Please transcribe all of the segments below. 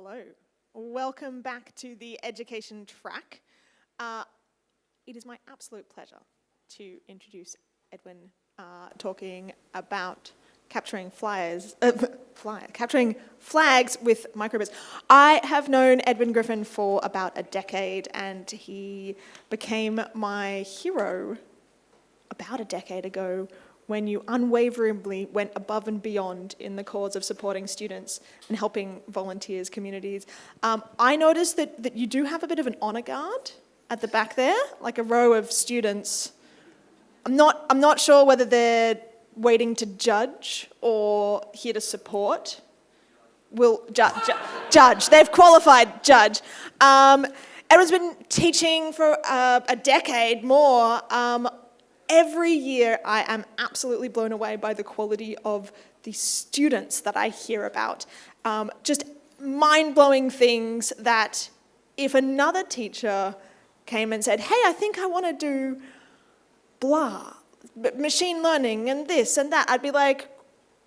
Hello. Welcome back to the education track. It is my absolute pleasure to introduce Edwin talking about capturing capturing flags with microbits. I have known Edwin Griffin for about a decade, and he became my hero about a decade ago when you unwaveringly went above and beyond in the cause of supporting students and helping volunteers, communities. I noticed that you do have a bit of an honor guard at the back there, like a row of students. I'm not sure whether they're waiting to judge or here to support. Will judge. They've qualified judge. Edwin's been teaching for a decade more. Every year I am absolutely blown away by the quality of the students that I hear about. Just mind-blowing things that if another teacher came and said, hey, I think I want to do blah, machine learning and this and that, I'd be like,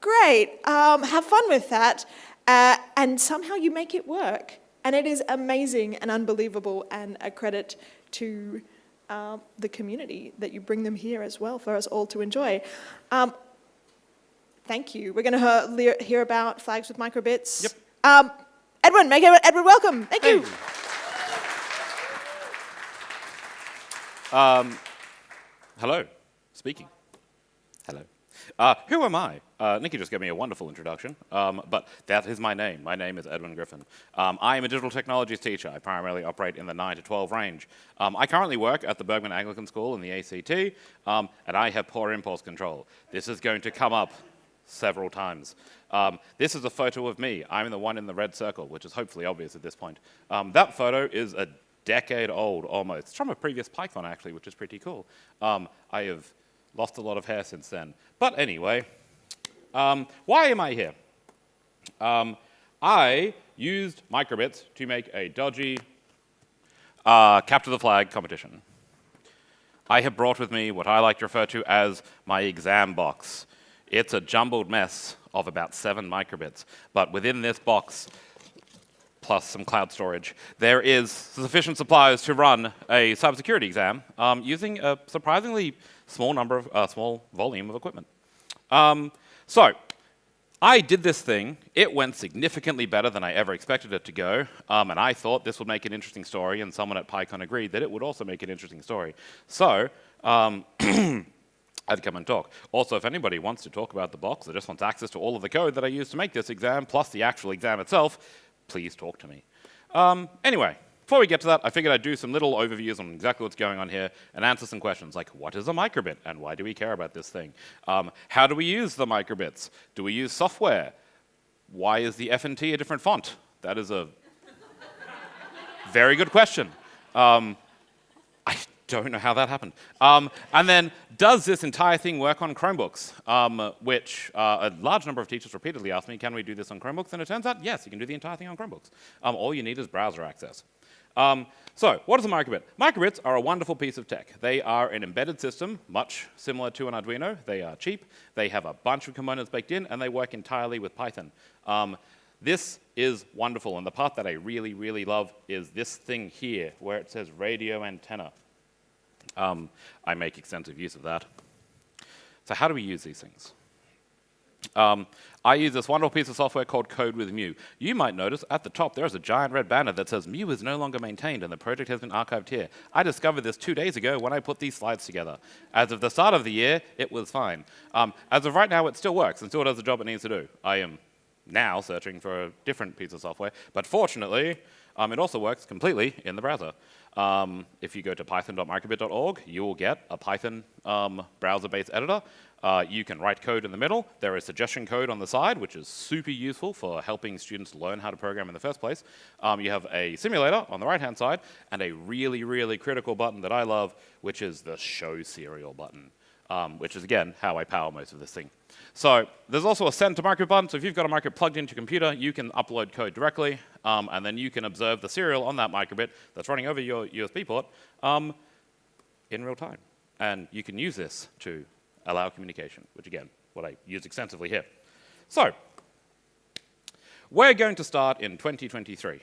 great, have fun with that. And somehow you make it work. And it is amazing and unbelievable and a credit to the community that you bring them here as well for us all to enjoy. Thank you. We're going to hear about flags with microbits. Yep. Edwin, Edwin welcome. Thank you. Hello. Speaking. Hello. Who am I? Nikki just gave me a wonderful introduction, but that is my name. My name is Edwin Griffin. I am a digital technologies teacher. I primarily operate in the 9 to 12 range. I currently work at the Bergman Anglican School in the ACT, and I have poor impulse control. This is going to come up several times. This is a photo of me. I'm the one in the red circle, which is hopefully obvious at this point. That photo is a decade old, almost. It's from a previous PyCon, actually, which is pretty cool. I have lost a lot of hair since then. But anyway, why am I here? I used microbits to make a dodgy capture the flag competition. I have brought with me what I like to refer to as my exam box. It's a jumbled mess of about 7 microbits. But within this box, plus some cloud storage, there is sufficient supplies to run a cybersecurity exam using a surprisingly small volume of equipment. So I did this thing. It went significantly better than I ever expected it to go, and I thought this would make an interesting story, and someone at PyCon agreed that it would also make an interesting story. So I'd come and talk. Also, if anybody wants to talk about the box or just wants access to all of the code that I used to make this exam, plus the actual exam itself, please talk to me. Anyway, before we get to that, I figured I'd do some little overviews on exactly what's going on here and answer some questions like, what is a microbit and why do we care about this thing? How do we use the microbits? Do we use software? Why is the F&T a different font? That is a very good question. I don't know how that happened. And then, does this entire thing work on Chromebooks? Which a large number of teachers repeatedly asked me, can we do this on Chromebooks? And it turns out, yes, you can do the entire thing on Chromebooks. All you need is browser access. So, what is a microbit? Microbits are a wonderful piece of tech. They are an embedded system, much similar to an Arduino. They are cheap, they have a bunch of components baked in, and they work entirely with Python. This is wonderful, and the part that I really, really love is this thing here, where it says radio antenna. I make extensive use of that. So how do we use these things? I use this wonderful piece of software called Code with Mu. You might notice at the top there's a giant red banner that says Mu is no longer maintained and the project has been archived here. I discovered this 2 days ago when I put these slides together. As of the start of the year, it was fine. As of right now, it still works and still does the job it needs to do. I am now searching for a different piece of software, but fortunately, it also works completely in the browser. If you go to python.microbit.org, you will get a Python browser-based editor. You can write code in the middle. There is suggestion code on the side, which is super useful for helping students learn how to program in the first place. You have a simulator on the right-hand side, and a really, really critical button that I love, which is the show serial button, which is, again, how I power most of this thing. So there's also a send to microbit button. So if you've got a microbit plugged into your computer, you can upload code directly, and then you can observe the serial on that microbit that's running over your USB port in real time. And you can use this to allow communication, which, again, what I use extensively here. So we're going to start in 2023.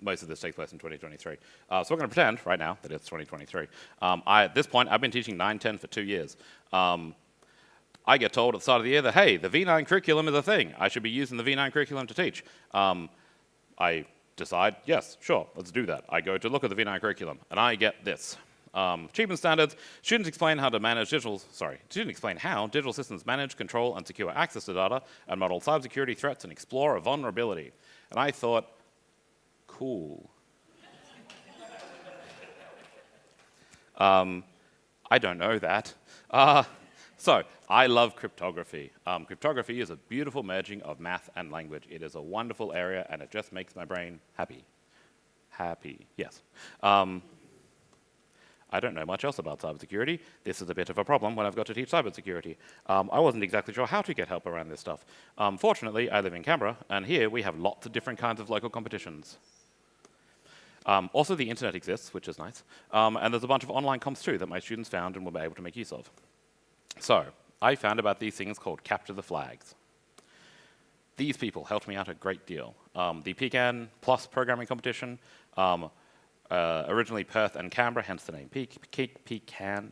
Most of this takes place in 2023. So we're going to pretend right now that it's 2023. At this point, I've been teaching 9-10 for 2 years. I get told at the start of the year that, hey, the V9 curriculum is a thing. I should be using the V9 curriculum to teach. I decide, yes, sure, let's do that. I go to look at the V9 curriculum, and I get this. Achievement standards, students explain how digital systems manage, control, and secure access to data, and model cybersecurity threats and explore a vulnerability. And I thought, cool. I don't know that. So, I love cryptography. Cryptography is a beautiful merging of math and language. It is a wonderful area, and it just makes my brain happy. Happy, yes. I don't know much else about cybersecurity. This is a bit of a problem when I've got to teach cybersecurity. I wasn't exactly sure how to get help around this stuff. Fortunately, I live in Canberra, and here we have lots of different kinds of local competitions. Also, the internet exists, which is nice. And there's a bunch of online comps too that my students found and were able to make use of. So, I found about these things called capture the flags. These people helped me out a great deal. The PyCon plus programming competition, originally Perth and Canberra, hence the name PyCon,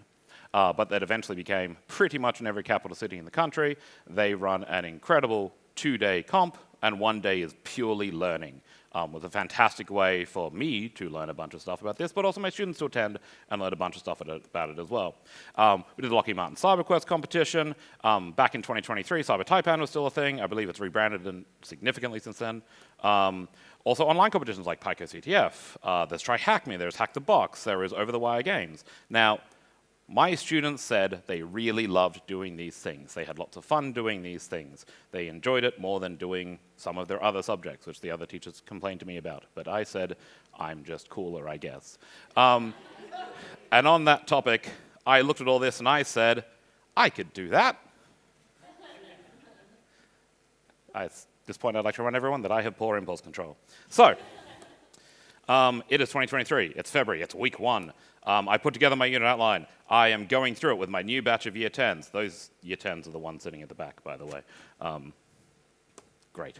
but that eventually became pretty much in every capital city in the country. They run an incredible 2-day comp, and 1 day is purely learning. Was a fantastic way for me to learn a bunch of stuff about this, but also my students to attend and learn a bunch of stuff about it as well. We did the Lockheed Martin CyberQuest competition. Back in 2023, Cyber Taipan was still a thing. I believe it's rebranded significantly since then. Also online competitions like PyCon CTF. There's Try Hack Me, there's Hack the Box, there is Over the Wire Games. Now, my students said they really loved doing these things. They had lots of fun doing these things. They enjoyed it more than doing some of their other subjects, which the other teachers complained to me about. But I said, I'm just cooler, I guess. And on that topic, I looked at all this and I said, I could do that. At this point, I'd like to remind everyone that I have poor impulse control. So, it is 2023. It's February. It's week 1. I put together my unit outline. I am going through it with my new batch of year 10s. Those year 10s are the ones sitting at the back, by the way. Great.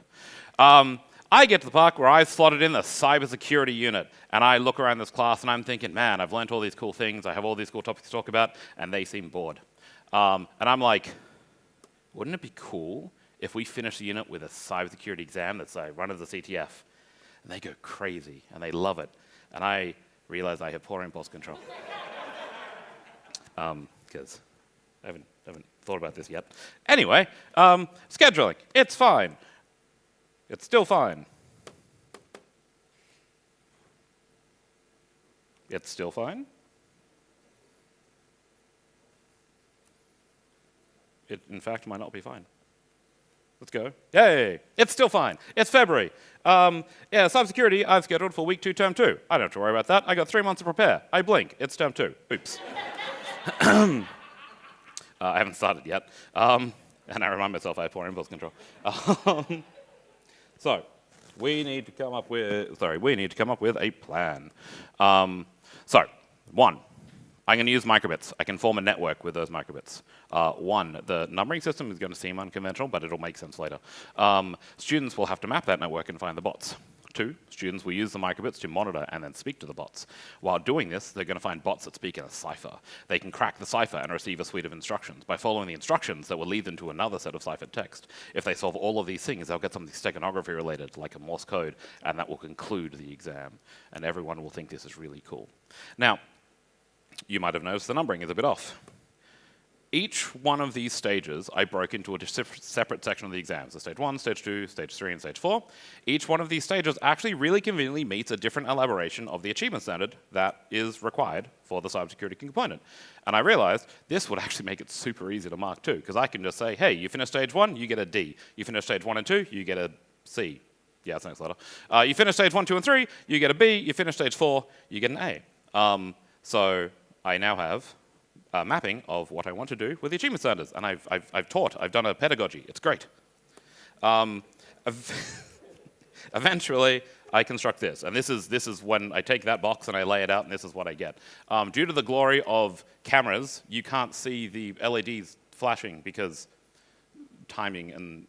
I get to the part where I've slotted in the cybersecurity unit, and I look around this class and I'm thinking, man, I've learned all these cool things, I have all these cool topics to talk about, and they seem bored. And I'm like, wouldn't it be cool if we finish the unit with a cybersecurity exam that's run as a CTF? And they go crazy, and they love it. And I realize I have poor impulse control. Because I haven't thought about this yet. Anyway, scheduling. It's fine. It's still fine. It's still fine. It, in fact, might not be fine. Let's go. Yay! It's still fine. It's February. Yeah, cybersecurity, I've scheduled for week 2, term 2. I don't have to worry about that. I got 3 months to prepare. I blink. It's term 2. Oops. I haven't started yet. And I remind myself I have poor impulse control. So, we need to come up with a plan. So, 1. I'm going to use microbits. I can form a network with those microbits. 1, the numbering system is going to seem unconventional, but it'll make sense later. Students will have to map that network and find the bots. 2, students will use the microbits to monitor and then speak to the bots. While doing this, they're going to find bots that speak in a cipher. They can crack the cipher and receive a suite of instructions. By following the instructions, that will lead them to another set of ciphered text. If they solve all of these things, they'll get something steganography related, like a Morse code, and that will conclude the exam. And everyone will think this is really cool. Now, you might have noticed the numbering is a bit off. Each one of these stages I broke into a separate section of the exams. So stage 1, stage 2, stage 3, and stage 4. Each one of these stages actually really conveniently meets a different elaboration of the achievement standard that is required for the cybersecurity component. And I realized this would actually make it super easy to mark too, because I can just say, hey, you finish stage 1, you get a D. You finish stage 1 and 2, you get a C. Yeah, that's the next letter. You finish stage 1, 2, and 3, you get a B. You finish stage 4, you get an A. So I now have a mapping of what I want to do with the achievement standards. And I've taught, I've done a pedagogy. It's great. Eventually, I construct this. And this is when I take that box and I lay it out, and this is what I get. Due to the glory of cameras, you can't see the LEDs flashing because timing and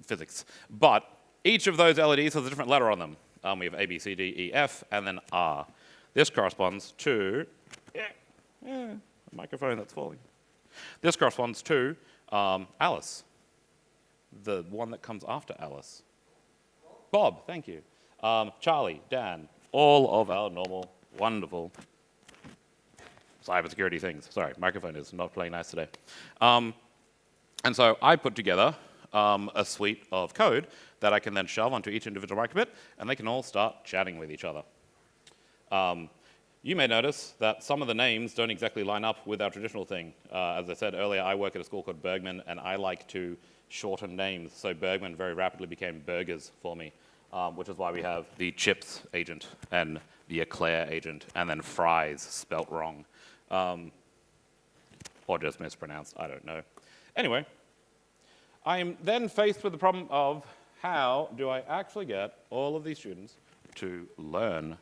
physics. But Each of those LEDs has a different letter on them. We have A, B, C, D, E, F, and then R. This corresponds to, a microphone that's falling. This corresponds to Alice, the one that comes after Alice. Bob, thank you. Charlie, Dan, all of our normal, wonderful cybersecurity things. Sorry, microphone is not playing nice today. And so I put together a suite of code that I can then shove onto each individual microbit, and they can all start chatting with each other. You may notice that some of the names don't exactly line up with our traditional thing. As I said earlier, I work at a school called Bergman, and I like to shorten names. So Bergman very rapidly became Burgers for me, which is why we have the Chips agent and the Eclair agent, and then Fries spelt wrong. Or just mispronounced, I don't know. Anyway, I am then faced with the problem of how do I actually get all of these students to learn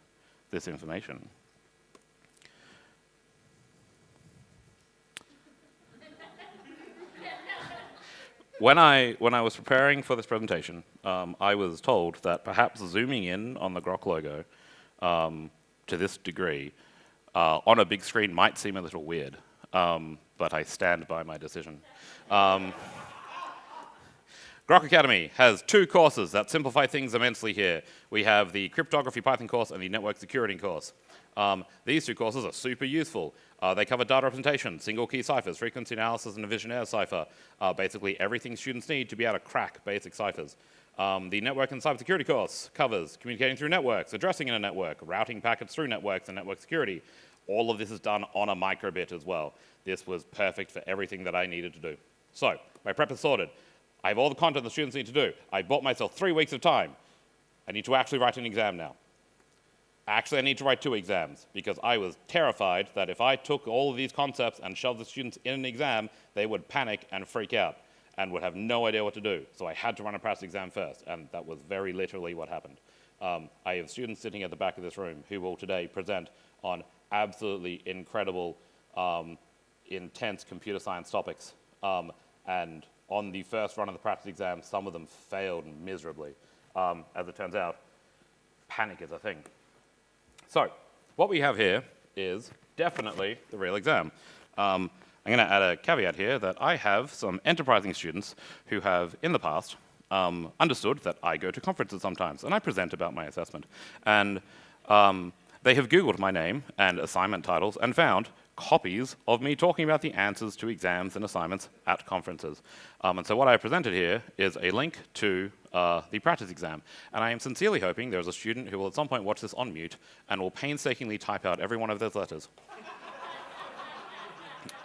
this information? When I was preparing for this presentation, I was told that perhaps zooming in on the Grok logo to this degree on a big screen might seem a little weird, but I stand by my decision. Grok Academy has 2 courses that simplify things immensely here. We have the cryptography Python course and the network security course. These 2 courses are super useful. They cover data representation, single key ciphers, frequency analysis, and a visionaire cipher. Basically everything students need to be able to crack basic ciphers. The network and cybersecurity course covers communicating through networks, addressing in a network, routing packets through networks, and network security. All of this is done on a microbit as well. This was perfect for everything that I needed to do. So, my prep is sorted. I have all the content the students need to do. I bought myself 3 weeks of time. I need to actually write an exam now. Actually, I need to write 2 exams because I was terrified that if I took all of these concepts and shoved the students in an exam, they would panic and freak out and would have no idea what to do. So I had to run a practice exam first, and that was very literally what happened. I have students sitting at the back of this room who will today present on absolutely incredible, intense computer science topics. And on the first run of the practice exam, some of them failed miserably. As it turns out, panic is a thing. So what we have here is definitely the real exam. I'm going to add a caveat here that I have some enterprising students who have, in the past, understood that I go to conferences sometimes, and I present about my assessment. And they have Googled my name and assignment titles and found copies of me talking about the answers to exams and assignments at conferences. And so what I presented here is a link to the practice exam. And I am sincerely hoping there's a student who will at some point watch this on mute and will painstakingly type out every one of those letters.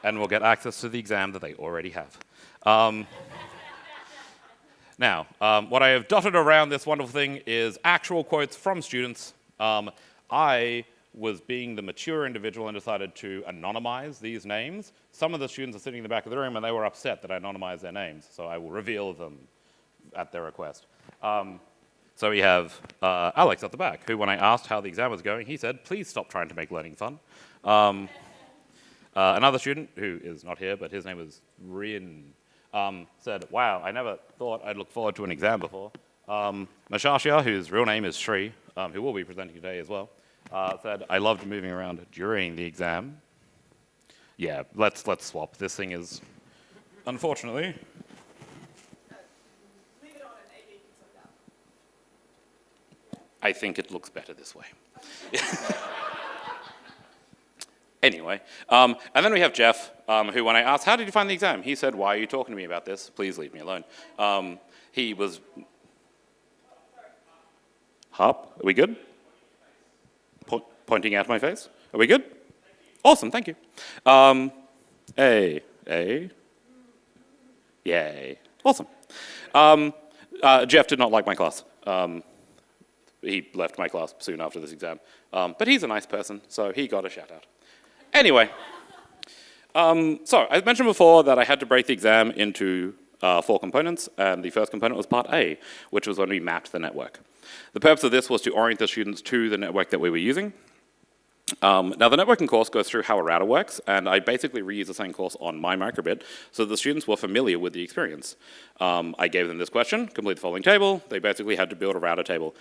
And will get access to the exam that they already have. Now, what I have dotted around this wonderful thing is actual quotes from students. I was being the mature individual and decided to anonymize these names. Some of the students are sitting in the back of the room and they were upset that I anonymized their names, so I will reveal them at their request. So we have Alex at the back, who when I asked how the exam was going, he said, please stop trying to make learning fun. Another student, who is not here, but his name was Rin, said, wow, I never thought I'd look forward to an exam before. Mashashia, whose real name is Shri, who will be presenting today as well, said, I loved moving around during the exam. Yeah, let's swap. This thing is, unfortunately. Leave it on and AB can sort it out. I think it looks better this way. Anyway, and then we have Jeff, who when I asked, how did you find the exam? He said, why are you talking to me about this? Please leave me alone. He was... Harp, are we good? Pointing out my face. Are we good? Awesome, thank you. Yay. Awesome. Jeff did not like my class. He left my class soon after this exam. But he's a nice person, so he got a shout out. Anyway, so I mentioned before that I had to break the exam into 4 components, and the first component was part A, which was when we mapped the network. The purpose of this was to orient the students to the network that we were using. Now, the networking course goes through how a router works, and I basically reused the same course on my microbit, so the students were familiar with the experience. I gave them this question, complete the following table. They basically had to build a router table.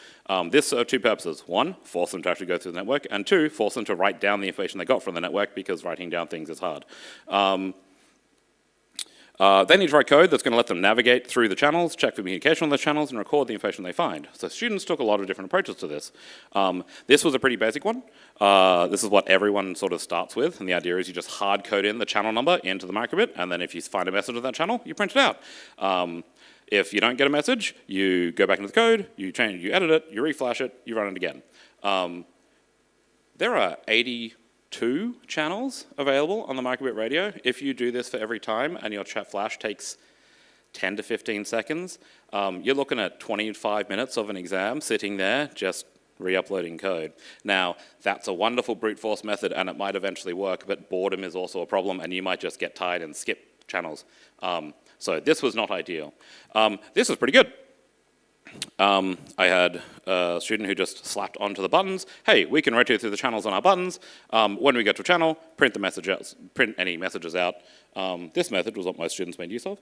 This served two purposes. One, force them to actually go through the network, and two, force them to write down the information they got from the network, because writing down things is hard. They need to write code that's going to let them navigate through the channels, check for communication on those channels, and record the information they find. So students took a lot of different approaches to this. This was a pretty basic one. This is what everyone sort of starts with, and the idea is you just hard code in the channel number into the microbit, and then if you find a message on that channel, you print it out. If you don't get a message, you go back into the code, you change, you edit it, you reflash it, you run it again. There are 82 channels available on the microbit radio. If you do this for every time and your chat flash takes 10 to 15 seconds, you're looking at 25 minutes of an exam sitting there just re-uploading code. Now, that's a wonderful brute force method and it might eventually work, but boredom is also a problem and you might just get tired and skip channels. So this was not ideal. This was pretty good. I had a student who just slapped onto the buttons, hey, we can rotate through the channels on our buttons. When we get to a channel, print the message out, print any messages out. This method was what most students made use of.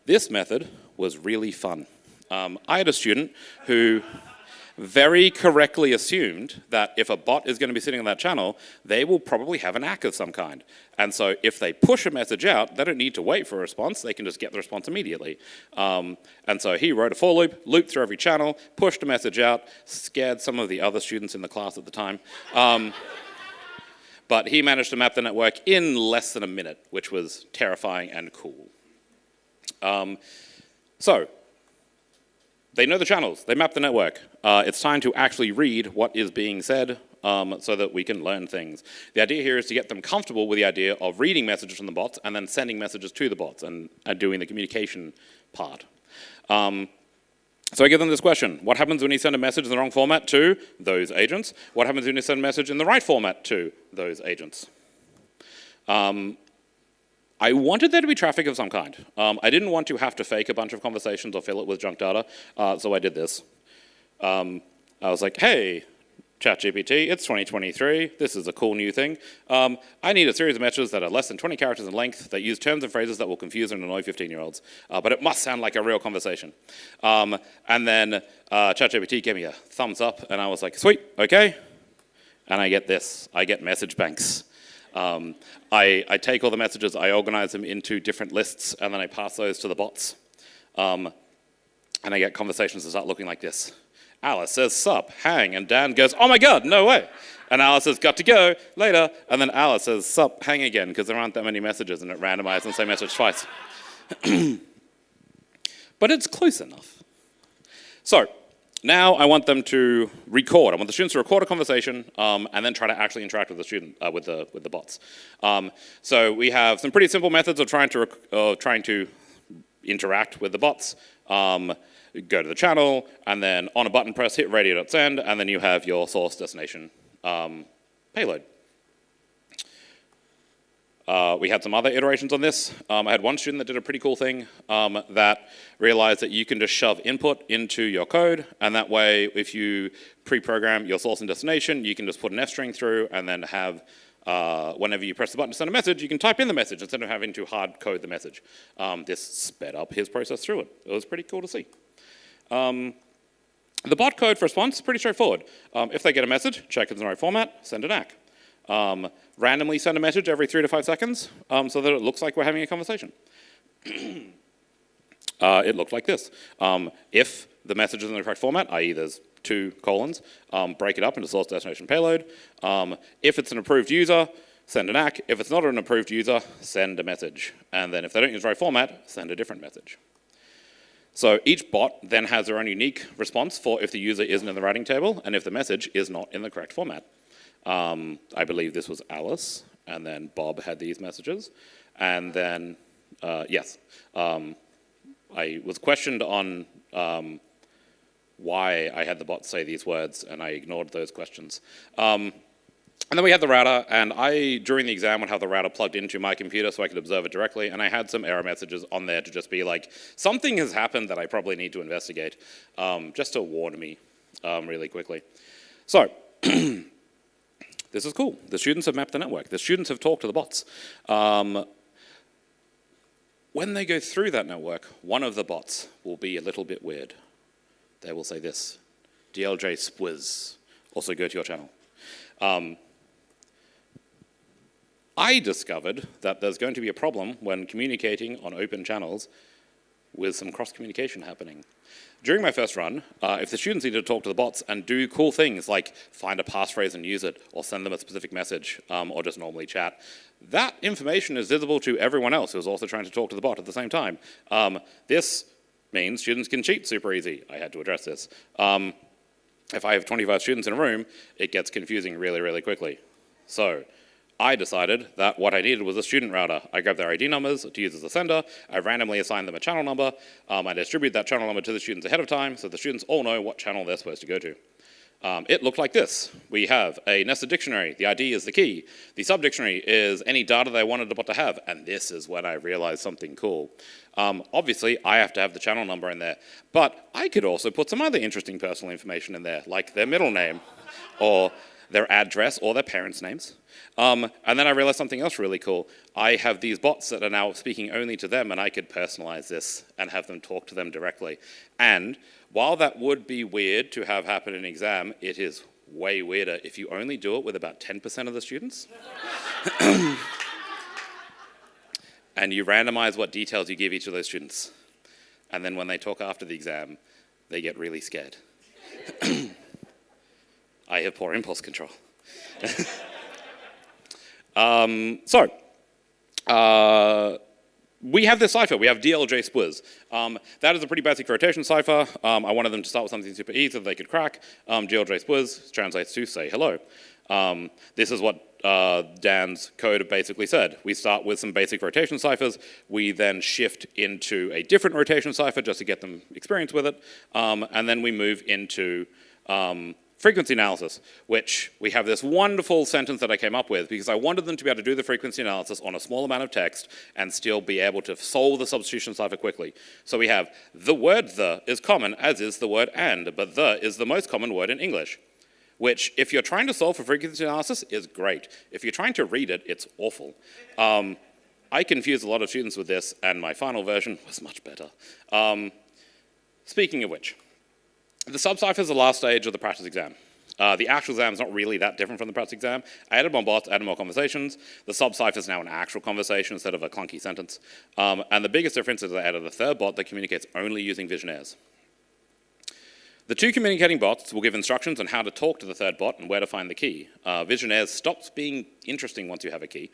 This method was really fun. I had a student who very correctly assumed that if a bot is going to be sitting on that channel, they will probably have an ACK of some kind. And so if they push a message out, they don't need to wait for a response, they can just get the response immediately. And so he wrote a for loop, looped through every channel, pushed a message out, scared some of the other students in the class at the time. But he managed to map the network in less than a minute, which was terrifying and cool. So they know the channels, they map the network. It's time to actually read what is being said so that we can learn things. The idea here is to get them comfortable with the idea of reading messages from the bots and then sending messages to the bots and doing the communication part. So I give them this question. What happens when you send a message in the wrong format to those agents? What happens when you send a message in the right format to those agents? I wanted there to be traffic of some kind. I didn't want to have to fake a bunch of conversations or fill it with junk data, so I did this. I was like, hey, ChatGPT, it's 2023, this is a cool new thing. I need a series of messages that are less than 20 characters in length that use terms and phrases that will confuse and annoy 15-year-olds, but it must sound like a real conversation. And then ChatGPT gave me a thumbs up, and I was like, sweet, okay. And I get this, I get message banks. I take all the messages, I organize them into different lists, and then I pass those to the bots. And I get conversations that start looking like this. Alice says, sup, hang, and Dan goes, oh my God, no way. And Alice says, got to go, later. And then Alice says, sup, hang again, because there aren't that many messages, and it randomizes the same message twice. But it's close enough. So, now I want them to record. I want the students to record a conversation and then try to actually interact with the student with the bots. So we have some pretty simple methods of trying to interact with the bots. Go to the channel, and then on a button press, hit radio.send, and then you have your source destination payload. We had some other iterations on this. I had one student that did a pretty cool thing that realized that you can just shove input into your code, and that way, if you pre-program your source and destination, you can just put an F-string through and then have, whenever you press the button to send a message, you can type in the message instead of having to hard code the message. This sped up his process through it. It was pretty cool to see. The bot code for response is pretty straightforward. If they get a message, check it's in the right format, send an ACK. Randomly send a message every 3 to 5 seconds so that it looks like we're having a conversation. It looked like this. If the message is in the correct format, i.e. there's 2 colons, break it up into source destination payload. If it's an approved user, send an ACK. If it's not an approved user, send a message. And then if they don't use the right format, send a different message. So each bot then has their own unique response for if the user isn't in the writing table and if the message is not in the correct format. I believe this was Alice, and then Bob had these messages. And then, yes, I was questioned on why I had the bot say these words, and I ignored those questions. And then we had the router, and I, during the exam, would have the router plugged into my computer so I could observe it directly, and I had some error messages on there to just be like, something has happened that I probably need to investigate, just to warn me really quickly. So, This is cool. The students have mapped the network. The students have talked to the bots. When they go through that network, one of the bots will be a little bit weird. They will say this, DLJ Squiz, also go to your channel. I discovered that there's going to be a problem when communicating on open channels with some cross-communication happening. During my first run, if the students need to talk to the bots and do cool things like find a passphrase and use it, or send them a specific message, or just normally chat, that information is visible to everyone else who's also trying to talk to the bot at the same time. This means students can cheat super easy. I had to address this. If I have 25 students in a room, it gets confusing really, really quickly. So I decided that what I needed was a student router. I grabbed their ID numbers to use as a sender. I randomly assigned them a channel number. I distribute that channel number to the students ahead of time so the students all know what channel they're supposed to go to. It looked like this. We have a nested dictionary. The ID is the key. The subdictionary is any data they wanted the bot to have. And this is when I realized something cool. Obviously, I have to have the channel number in there. But I could also put some other interesting personal information in there, like their middle name, or their address, or their parents' names. And then I realized something else really cool. I have these bots that are now speaking only to them, and I could personalize this and have them talk to them directly. And while that would be weird to have happen in an exam, it is way weirder if you only do it with about 10% of the students. And you randomize what details you give each of those students. And then when they talk after the exam, they get really scared. I have poor impulse control. We have this cipher. We have DLJ Squiz. That is a pretty basic rotation cipher. I wanted them to start with something super easy that they could crack. DLJ Squiz translates to say hello. This is what Dan's code basically said. We start with some basic rotation ciphers. We then shift into a different rotation cipher just to get them experience with it. And then we move into frequency analysis, which we have this wonderful sentence that I came up with because I wanted them to be able to do the frequency analysis on a small amount of text and still be able to solve the substitution cipher quickly. So we have the word the is common, as is the word and, but the is the most common word in English, which if you're trying to solve for frequency analysis is great. If you're trying to read it, it's awful. I confused a lot of students with this, and my final version was much better. Speaking of which, the sub-cipher is the last stage of the practice exam. The actual exam is not really that different from the practice exam. I added more bots, added more conversations. The sub-cipher is now an actual conversation instead of a clunky sentence. And the biggest difference is I added a third bot that communicates only using visionaires. The two communicating bots will give instructions on how to talk to the third bot and where to find the key. Visionaires stops being interesting once you have a key.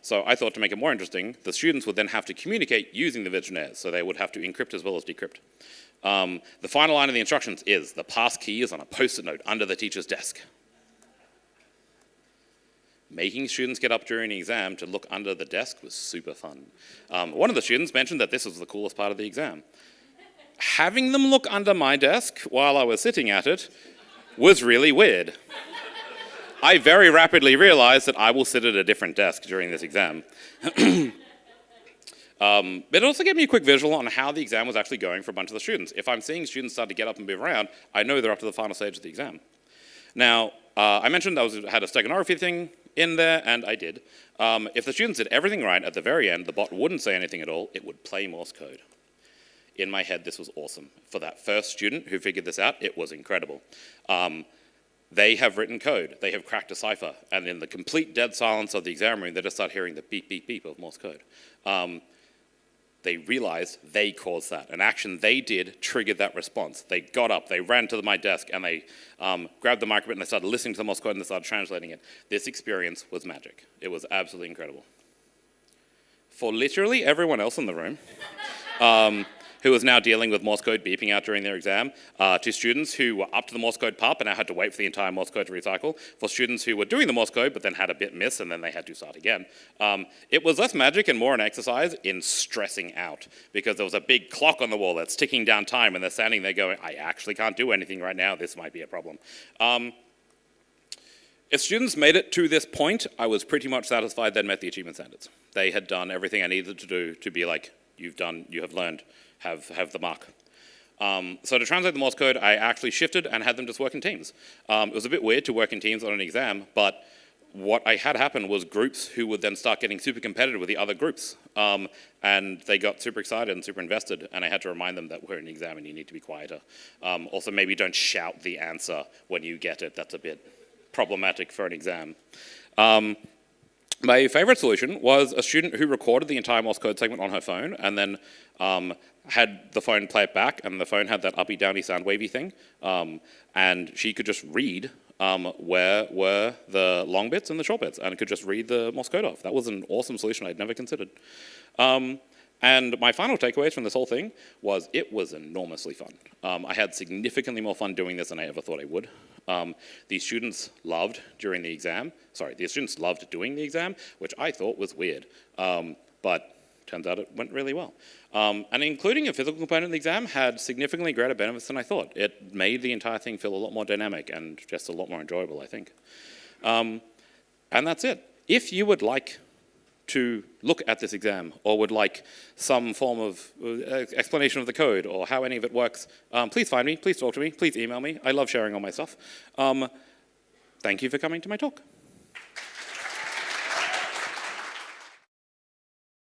So I thought to make it more interesting, the students would then have to communicate using the visionaires. So they would have to encrypt as well as decrypt. The final line of the instructions is the pass key is on a post-it note under the teacher's desk. Making students get up during the exam to look under the desk was super fun. One of the students mentioned that this was the coolest part of the exam. Having them look under my desk while I was sitting at it was really weird. I very rapidly realized that I will sit at a different desk during this exam. It also gave me a quick visual on how the exam was actually going for a bunch of the students. If I'm seeing students start to get up and move around, I know they're up to the final stage of the exam. Now, I mentioned I had a steganography thing in there, and I did. If the students did everything right, at the very end, the bot wouldn't say anything at all. It would play Morse code. In my head, this was awesome. For that first student who figured this out, it was incredible. They have written code. They have cracked a cipher. And in the complete dead silence of the exam room, they just start hearing the beep, beep, beep of Morse code. They realized they caused that. An action they did triggered that response. They got up, they ran to my desk, and they grabbed the microbit and they started listening to the Morse code and they started translating it. This experience was magic. It was absolutely incredible. For literally everyone else in the room, who was now dealing with Morse code beeping out during their exam, to students who were up to the Morse code part but now had to wait for the entire Morse code to recycle, for students who were doing the Morse code but then had a bit miss and then they had to start again. It was less magic and more an exercise in stressing out because there was a big clock on the wall that's ticking down time and they're standing there going, I actually can't do anything right now, this might be a problem. If students made it to this point, I was pretty much satisfied they'd met the achievement standards. They had done everything I needed to do to be like, you have learned, have the mark. So to translate the Morse code, I actually shifted and had them just work in teams. It was a bit weird to work in teams on an exam, but what I had happen was groups who would then start getting super competitive with the other groups. And they got super excited and super invested, and I had to remind them that we're in an exam and you need to be quieter. Also, maybe don't shout the answer when you get it. That's a bit problematic for an exam. My favorite solution was a student who recorded the entire Morse code segment on her phone and then had the phone play it back, and the phone had that uppy, downy, sound wavy thing. And she could just read where were the long bits and the short bits, and could just read the Morse code off. That was an awesome solution I'd never considered. And my final takeaways from this whole thing was it was enormously fun. I had significantly more fun doing this than I ever thought I would. The students loved doing the exam, which I thought was weird, but turns out it went really well. And including a physical component in the exam had significantly greater benefits than I thought. It made the entire thing feel a lot more dynamic and just a lot more enjoyable, I think. And that's it. If you would like to look at this exam or would like some form of explanation of the code or how any of it works, please find me, please talk to me, please email me. I love sharing all my stuff. Thank you for coming to my talk.